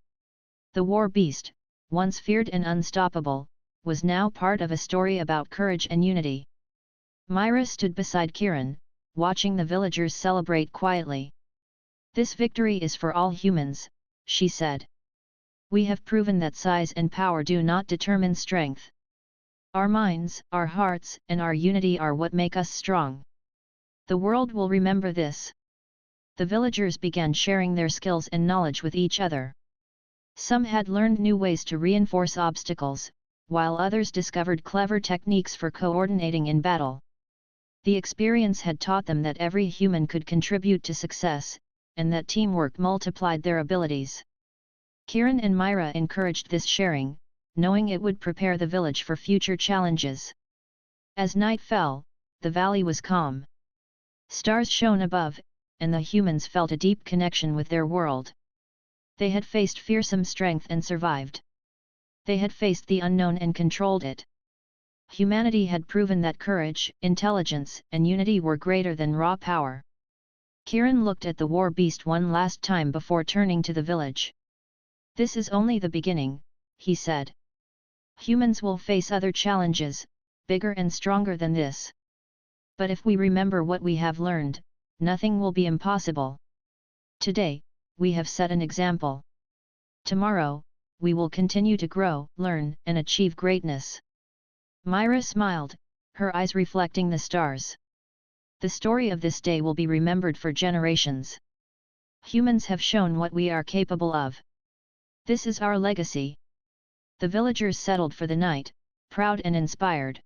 Speaker 1: The war beast, once feared and unstoppable, was now part of a story about courage and unity. Myra stood beside Kiran, watching the villagers celebrate quietly. "This victory is for all humans," she said. "We have proven that size and power do not determine strength. Our minds, our hearts, and our unity are what make us strong. The world will remember this." The villagers began sharing their skills and knowledge with each other. Some had learned new ways to reinforce obstacles, while others discovered clever techniques for coordinating in battle. The experience had taught them that every human could contribute to success, and that teamwork multiplied their abilities. Kiran and Myra encouraged this sharing, knowing it would prepare the village for future challenges. As night fell, the valley was calm. Stars shone above, and the humans felt a deep connection with their world. They had faced fearsome strength and survived. They had faced the unknown and controlled it. Humanity had proven that courage, intelligence, and unity were greater than raw power. Kiran looked at the war beast one last time before turning to the village. "This is only the beginning," he said. "Humans will face other challenges, bigger and stronger than this. But if we remember what we have learned, nothing will be impossible. Today, we have set an example. Tomorrow, we will continue to grow, learn, and achieve greatness." Myra smiled, her eyes reflecting the stars. "The story of this day will be remembered for generations. Humans have shown what we are capable of. This is our legacy." The villagers settled for the night, proud and inspired.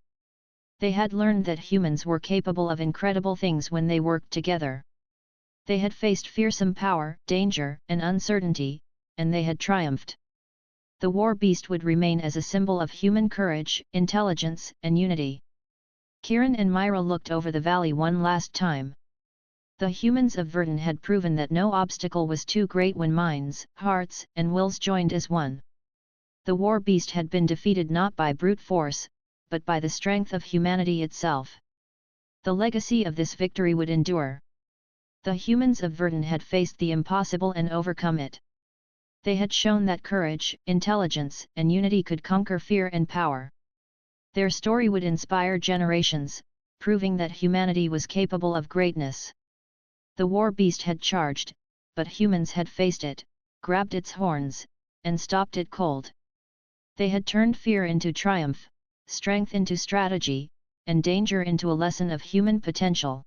Speaker 1: They had learned that humans were capable of incredible things when they worked together. They had faced fearsome power, danger, and uncertainty, and they had triumphed. The war beast would remain as a symbol of human courage, intelligence, and unity. Kiran and Myra looked over the valley one last time. The humans of Verdun had proven that no obstacle was too great when minds, hearts, and wills joined as one. The war beast had been defeated not by brute force, but by the strength of humanity itself. The legacy of this victory would endure. The humans of Verdun had faced the impossible and overcome it. They had shown that courage, intelligence, and unity could conquer fear and power. Their story would inspire generations, proving that humanity was capable of greatness. The war beast had charged, but humans had faced it, grabbed its horns, and stopped it cold. They had turned fear into triumph, strength into strategy, and danger into a lesson of human potential.